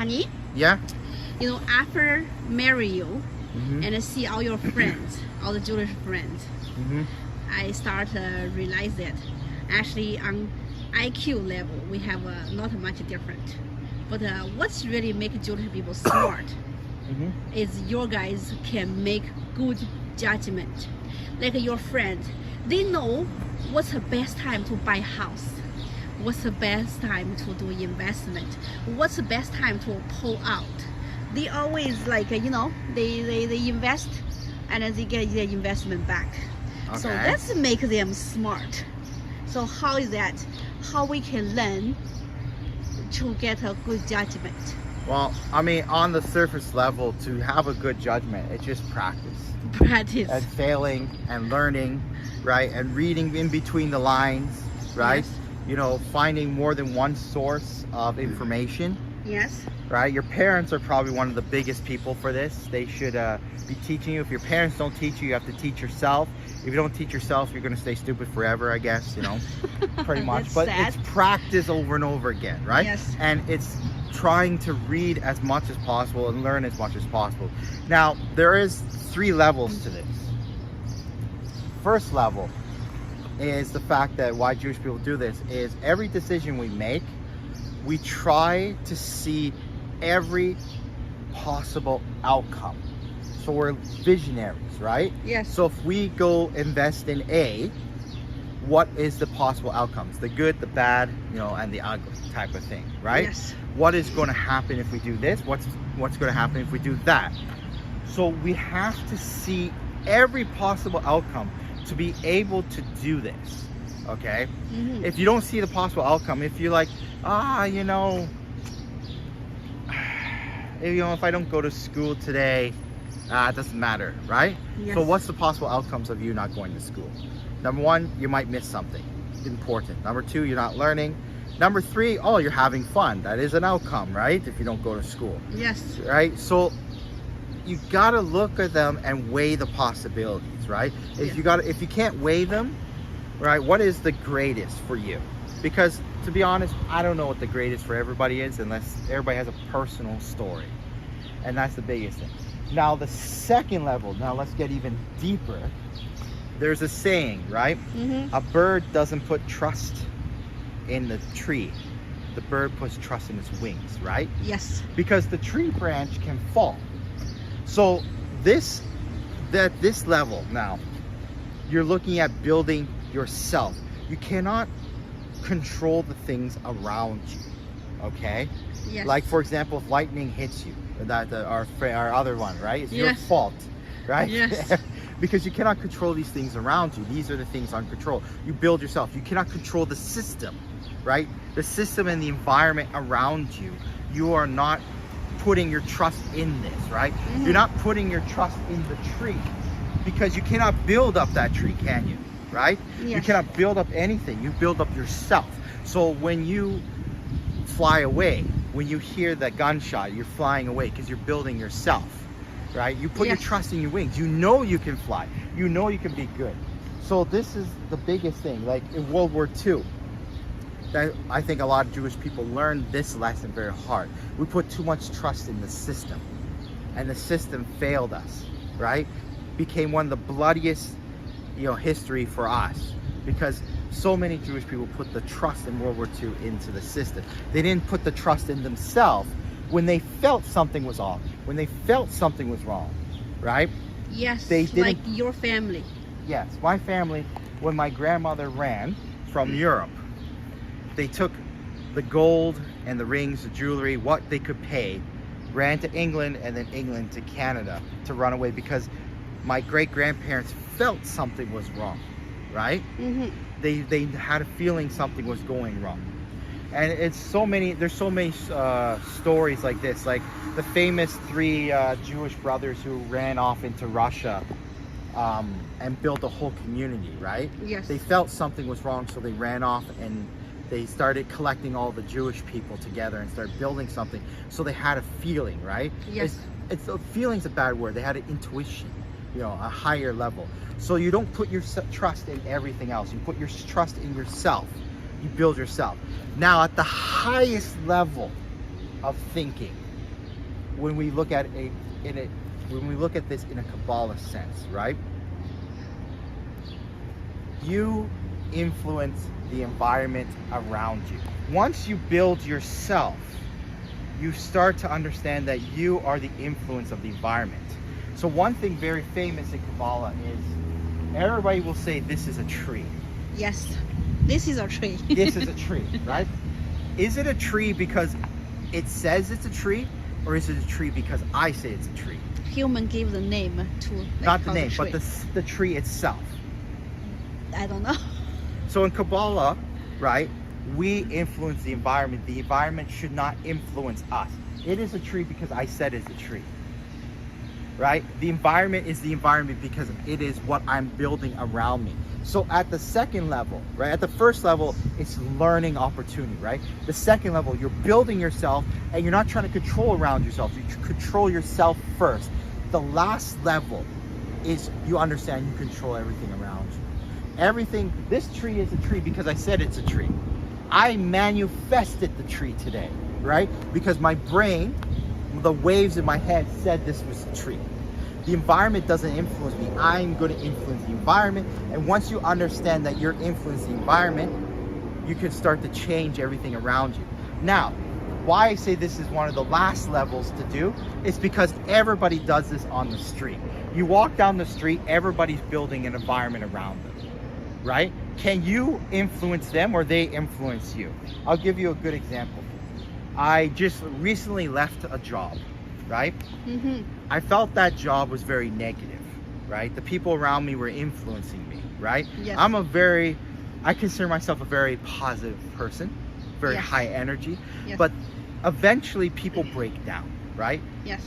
honey, Yeah. After marry you and I see all your friends, all the Jewish friends, I start to realize that actually on IQ level we have not much different. But what's really make Jewish people smart is your guys can make good judgment. Like your friend, they know what's the best time to buy house, what's the best time to do investment, what's the best time to pull out. They always they invest and then they get their investment back. Okay. So that's make them smart. So how is that? How we can learn to get a good judgment? Well, I mean, on the surface level, to have a good judgment, it's just practice. Practice. And failing and learning, right? And reading in between the lines, right? Yes. Finding more than one source of information. Yes. Right? Your parents are probably one of the biggest people for this. They should be teaching you. If your parents don't teach you, you have to teach yourself. If you don't teach yourself, you're going to stay stupid forever, I guess, pretty much. That's But sad. it's practice over and over again, right? Yes. And it's trying to read as much as possible and learn as much as possible. Now, there is 3 levels to this. First level is the fact that why Jewish people do this is every decision we make, we try to see every possible outcome. So we're visionaries, right? Yes. So if we go invest in A, what is the possible outcomes? The good, the bad, and the ugly type of thing, right? Yes. What is going to happen if we do this? What's going to happen if we do that? So we have to see every possible outcome to be able to do this, okay? If you don't see the possible outcome, if you're like, if I don't go to school today, it doesn't matter, right? Yes. So what's the possible outcomes of you not going to school? Number 1, you might miss something important. Number 2, you're not learning. Number 3, you're having fun. That is an outcome, right? If you don't go to school. Yes. Right? So you gotta look at them and weigh the possibilities, right? If you can't weigh them, right, what is the greatest for you? Because to be honest, I don't know what the greatest for everybody is unless everybody has a personal story. And that's the biggest thing. Now the second level, now let's get even deeper. There's a saying, right? A bird doesn't put trust in the tree. The bird puts trust in its wings, right? Yes. Because the tree branch can fall. So this level now, you're looking at building yourself. You cannot control the things around you, okay? Yes. Like for example, if lightning hits you, our other one, right? It's your fault, right? Yes. Because you cannot control these things around you. These are the things on control. You build yourself. You cannot control the system, right? The system and the environment around you. You are not putting your trust in this, right? You're not putting your trust in the tree because you cannot build up that tree, can you? Right? Yes. You cannot build up anything. You build up yourself. So when you fly away, when you hear that gunshot, you're flying away because you're building yourself, right? You put your trust in your wings. You know you can fly. You know you can be good. So this is the biggest thing. Like in World War II, that I think a lot of Jewish people learned this lesson very hard. We put too much trust in the system, and the system failed us, right? Became one of the bloodiest, history for us, because so many Jewish people put the trust in World War II into the system. They didn't put the trust in themselves when they felt something was off, when they felt something was wrong, right? Yes, they didn't, like your family. Yes, my family, when my grandmother ran from Europe, they took the gold and the rings, the jewelry, what they could pay, ran to England and then England to Canada to run away because my great-grandparents felt something was wrong, right? They had a feeling something was going wrong. And there's so many stories like this, like the famous 3 Jewish brothers who ran off into Russia and built a whole community, right? Yes. They felt something was wrong, so they ran off and they started collecting all the Jewish people together and started building something. So they had a feeling, right? Yes. It's a feeling's a bad word. They had an intuition, a higher level. So you don't put your trust in everything else. You put your trust in yourself. You build yourself. Now at the highest level of thinking, when we look at this in a Kabbalah sense, right? You influence the environment around you. Once you build yourself, you start to understand that you are the influence of the environment. So one thing very famous in Kabbalah is everybody will say this is a tree. Yes, this is a tree. This is a tree, right? Is it a tree because it says it's a tree, or is it a tree because I say it's a tree? Human give the name to Not the name, but the tree itself. I don't know. So in Kabbalah, right, we influence the environment. The environment should not influence us. It is a tree because I said it's a tree, right? The environment is the environment because it is what I'm building around me. So at the second level, right, at the first level, it's learning opportunity, right? The second level, you're building yourself and you're not trying to control around yourself. You control yourself first. The last level is you understand you control everything around you. Everything, this tree is a tree because I said it's a tree. I manifested the tree today, right? Because my brain, the waves in my head said this was a tree. The environment doesn't influence me. I'm going to influence the environment. And once you understand that you're influencing the environment, you can start to change everything around you. Now, why I say this is one of the last levels to do is because everybody does this on the street. You walk down the street, everybody's building an environment around them, right? Can you influence them or they influence you? I'll give you a good example. I just recently left a job, right? Mm-hmm. I felt that job was very negative, right? The people around me were influencing me, right? Yes. I consider myself a very positive person, very Yes. high energy, Yes. but eventually people break down, right? Yes.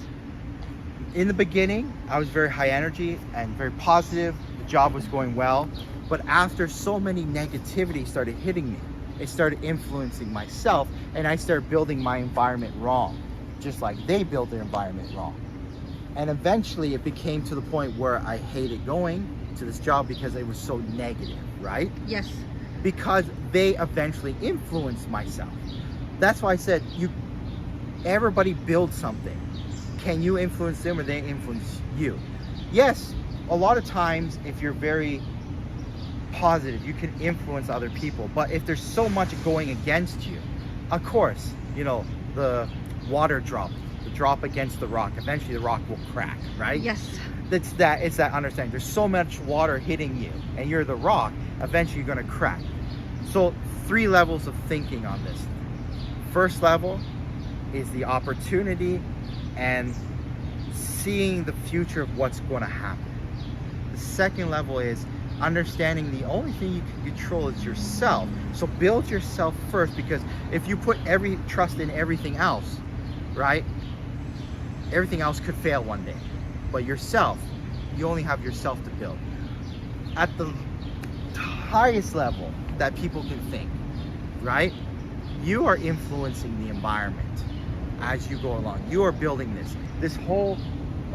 In the beginning, I was very high energy and very positive. The job was going well, but after so many negativity started hitting me, it started influencing myself, and I started building my environment wrong, just like they built their environment wrong. And eventually it became to the point where I hated going to this job because it was so negative, right? Yes. Because they eventually influenced myself. That's why I said everybody builds something. Can you influence them or they influence you? Yes, a lot of times if you're very positive, you can influence other people. But if there's so much going against you, of course, the water drop, the drop against the rock, eventually the rock will crack, right? Yes. It's that understanding. There's so much water hitting you and you're the rock, eventually you're gonna crack. So 3 levels of thinking on this. First level is the opportunity and seeing the future of what's gonna happen. The second level is understanding the only thing you can control is yourself. So build yourself first, because if you put every trust in everything else, right, everything else could fail one day. But yourself, you only have yourself to build. At the highest level that people can think, right, you are influencing the environment as you go along. You are building this whole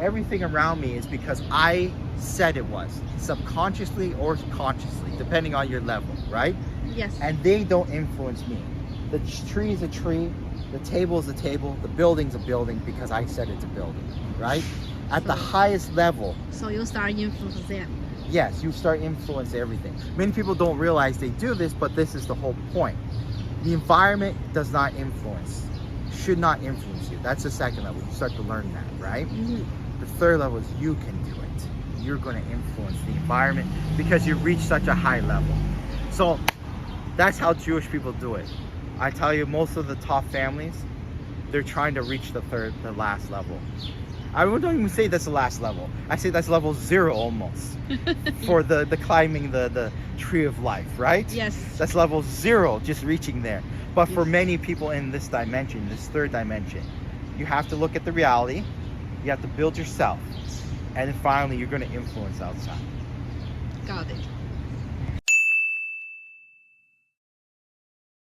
everything around me is because I said it was, subconsciously or consciously, depending on your level, right? Yes. And they don't influence me. The tree is a tree, the table is a table, the building's a building because I said it's a building, right? At the highest level, So you start influence them. yes, you start influencing everything. Many people don't realize they do this, but this is the whole point. The environment does not influence, should not influence you. That's the second level. You start to learn that, right? Mm-hmm. The third level is you can do it. You're going to influence the environment because you reach such a high level. So that's how Jewish people do it. I tell you, most of the top families, they're trying to reach the last level. I don't even say that's the last level. I say that's level 0 almost for the climbing the tree of life, right? Yes. That's level 0, just reaching there. But for Yes. many people in this dimension, this third dimension, you have to look at the reality, you have to build yourself, and then finally you're going to influence outside. Got it.